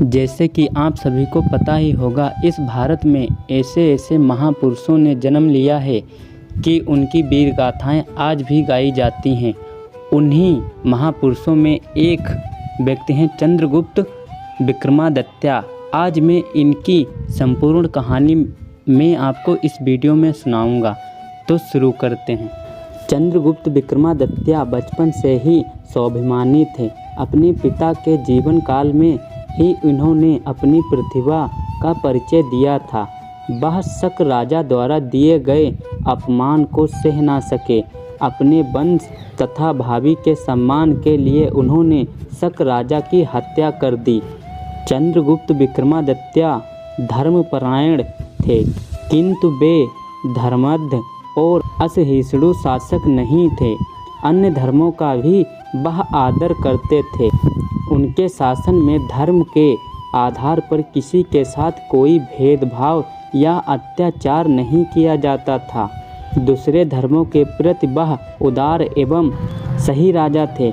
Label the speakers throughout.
Speaker 1: जैसे कि आप सभी को पता ही होगा, इस भारत में ऐसे ऐसे महापुरुषों ने जन्म लिया है कि उनकी वीर गाथाएँ आज भी गाई जाती हैं। उन्हीं महापुरुषों में एक व्यक्ति हैं चंद्रगुप्त विक्रमादित्य। आज मैं इनकी संपूर्ण कहानी मैं आपको इस वीडियो में सुनाऊंगा। तो शुरू करते हैं। चंद्रगुप्त विक्रमादित्य बचपन से ही स्वाभिमानी थे। अपने पिता के जीवन काल में ही इन्होंने अपनी प्रतिभा का परिचय दिया था। वह शक राजा द्वारा दिए गए अपमान को सह ना सके। अपने वंश तथा भाभी के सम्मान के लिए उन्होंने शक राजा की हत्या कर दी। चंद्रगुप्त विक्रमादित्य धर्मपरायण थे, किंतु वे धर्मद्ध और असहिष्णु शासक नहीं थे। अन्य धर्मों का भी वह आदर करते थे। उनके शासन में धर्म के आधार पर किसी के साथ कोई भेदभाव या अत्याचार नहीं किया जाता था। दूसरे धर्मों के प्रति वह उदार एवं सही राजा थे।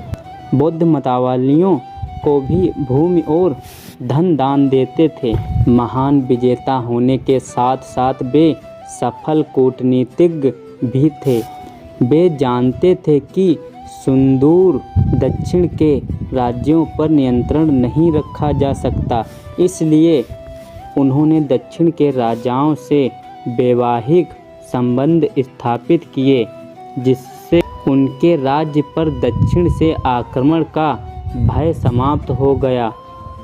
Speaker 1: बौद्ध मतावलंबियों को भी भूमि और धन दान देते थे। महान विजेता होने के साथ साथ वे सफल कूटनीतिज्ञ भी थे। वे जानते थे कि सुदूर दक्षिण के राज्यों पर नियंत्रण नहीं रखा जा सकता, इसलिए उन्होंने दक्षिण के राजाओं से वैवाहिक संबंध स्थापित किए, जिससे उनके राज्य पर दक्षिण से आक्रमण का भय समाप्त हो गया।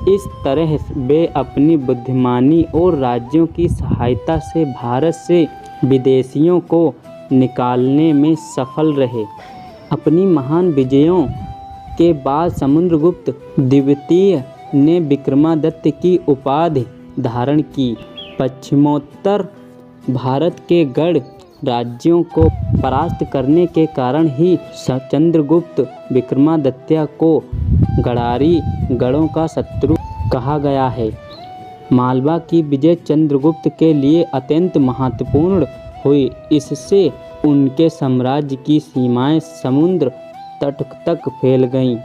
Speaker 1: इस तरह वे अपनी बुद्धिमानी और राज्यों की सहायता से भारत से विदेशियों को निकालने में सफल रहे। अपनी महान विजयों के बाद समुद्रगुप्त द्वितीय ने विक्रमादित्य की उपाधि धारण की। पश्चिमोत्तर भारत के गढ़ राज्यों को परास्त करने के कारण ही चंद्रगुप्त विक्रमादित्य को गढ़ारी गढ़ों का शत्रु कहा गया है। मालवा की विजय चंद्रगुप्त के लिए अत्यंत महत्वपूर्ण हुई। इससे उनके साम्राज्य की सीमाएं समुद्र तट तक फैल गईं।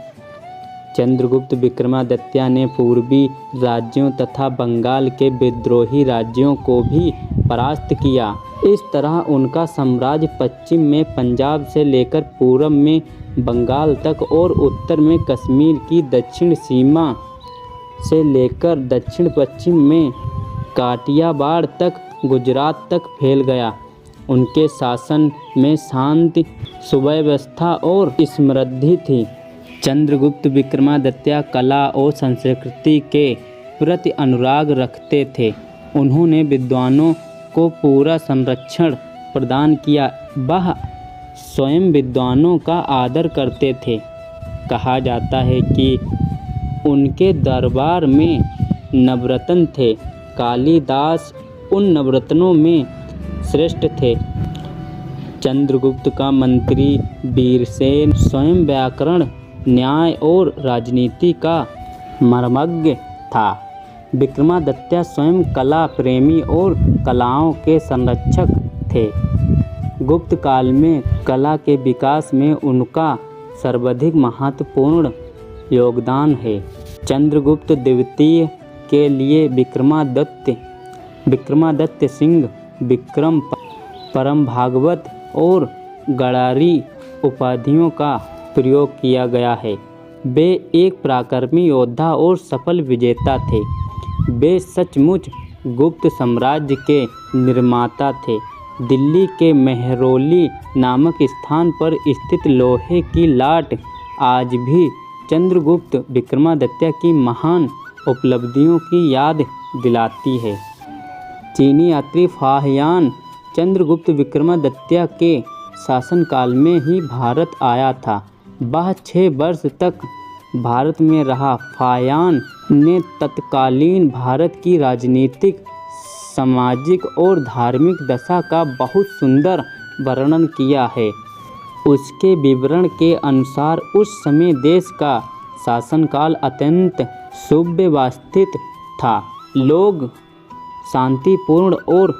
Speaker 1: चंद्रगुप्त विक्रमादित्य ने पूर्वी राज्यों तथा बंगाल के विद्रोही राज्यों को भी परास्त किया। इस तरह उनका साम्राज्य पश्चिम में पंजाब से लेकर पूर्व में बंगाल तक और उत्तर में कश्मीर की दक्षिण सीमा से लेकर दक्षिण पश्चिम में काठियावाड़ तक गुजरात तक फैल गया। उनके शासन में शांति, सुव्यवस्था और समृद्धि थी। चंद्रगुप्त विक्रमादित्य कला और संस्कृति के प्रति अनुराग रखते थे। उन्होंने विद्वानों को पूरा संरक्षण प्रदान किया। वह स्वयं विद्वानों का आदर करते थे। कहा जाता है कि उनके दरबार में नवरत्न थे। कालिदास उन नवरत्नों में श्रेष्ठ थे। चंद्रगुप्त का मंत्री वीरसेन स्वयं व्याकरण, न्याय और राजनीति का मर्मज्ञ था। विक्रमादित्य स्वयं कला प्रेमी और कलाओं के संरक्षक थे। गुप्त काल में कला के विकास में उनका सर्वाधिक महत्वपूर्ण योगदान है। चंद्रगुप्त द्वितीय के लिए विक्रमादित्य सिंह, विक्रम, परम भागवत और गढ़ारी उपाधियों का प्रयोग किया गया है। वे एक पराक्रमी योद्धा और सफल विजेता थे। वे सचमुच गुप्त साम्राज्य के निर्माता थे। दिल्ली के मेहरौली नामक स्थान पर स्थित लोहे की लाट आज भी चंद्रगुप्त विक्रमादित्य की महान उपलब्धियों की याद दिलाती है। चीनी यात्री फाहियान चंद्रगुप्त विक्रमादित्य के शासनकाल में ही भारत आया था। वह 6 वर्ष तक भारत में रहा। फाहियान ने तत्कालीन भारत की राजनीतिक, सामाजिक और धार्मिक दशा का बहुत सुंदर वर्णन किया है। उसके विवरण के अनुसार उस समय देश का शासनकाल अत्यंत सुव्यवस्थित था। लोग शांतिपूर्ण और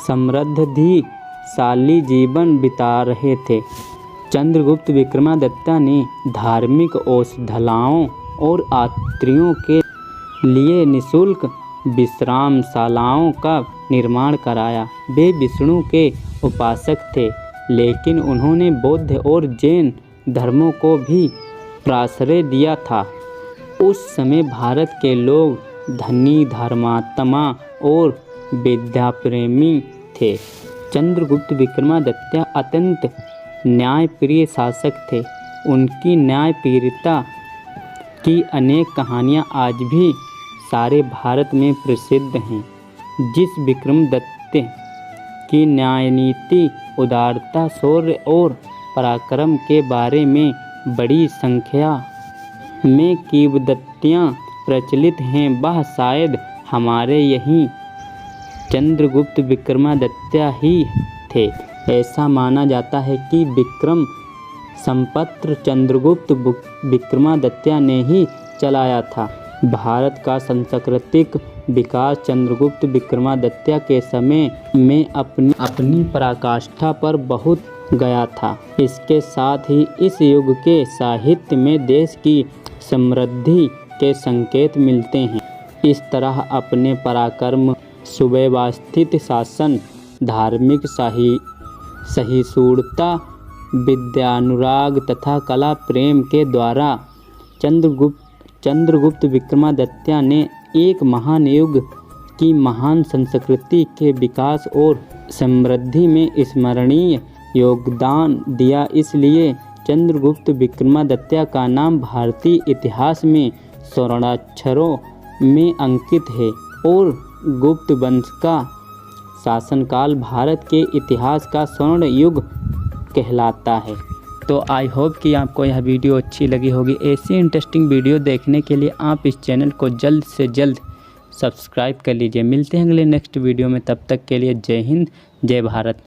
Speaker 1: समृद्धिशाली जीवन बिता रहे थे। चंद्रगुप्त विक्रमादित्य ने धार्मिक औषधालयों और यात्रियों के लिए निःशुल्क विश्रामशालाओं का निर्माण कराया। वे विष्णु के उपासक थे, लेकिन उन्होंने बौद्ध और जैन धर्मों को भी प्राश्रय दिया था। उस समय भारत के लोग धनी, धर्मात्मा और विद्याप्रेमी थे। चंद्रगुप्त विक्रमादित्य अत्यंत न्यायप्रिय शासक थे। उनकी न्यायप्रियता की अनेक कहानियाँ आज भी सारे भारत में प्रसिद्ध हैं। जिस विक्रमादित्य की न्यायनीति, उदारता, शौर्य और पराक्रम के बारे में बड़ी संख्या में किंवदंतियाँ प्रचलित हैं, वह शायद हमारे यहीं चंद्रगुप्त विक्रमादित्य ही थे। ऐसा माना जाता है कि विक्रम संपत्र चंद्रगुप्त विक्रमादित्य ने ही चलाया था। भारत का सांस्कृतिक विकास चंद्रगुप्त विक्रमादित्य के समय में अपनी पराकाष्ठा पर बहुत गया था। इसके साथ ही इस युग के साहित्य में देश की समृद्धि के संकेत मिलते हैं। इस तरह अपने पराक्रम, सुव्यवस्थित शासन, धार्मिक सहिष्णुता, विद्यानुराग तथा कला प्रेम के द्वारा चंद्रगुप्त विक्रमादित्य ने एक महान युग की महान संस्कृति के विकास और समृद्धि में स्मरणीय योगदान दिया। इसलिए चंद्रगुप्त विक्रमादित्य का नाम भारतीय इतिहास में स्वर्णाक्षरों में अंकित है और गुप्त वंश का शासनकाल भारत के इतिहास का स्वर्ण युग कहलाता है। तो आई होप कि आपको यह वीडियो अच्छी लगी होगी। ऐसी इंटरेस्टिंग वीडियो देखने के लिए आप इस चैनल को जल्द से जल्द सब्सक्राइब कर लीजिए। मिलते हैं अगले नेक्स्ट वीडियो में, तब तक के लिए जय हिंद, जय भारत।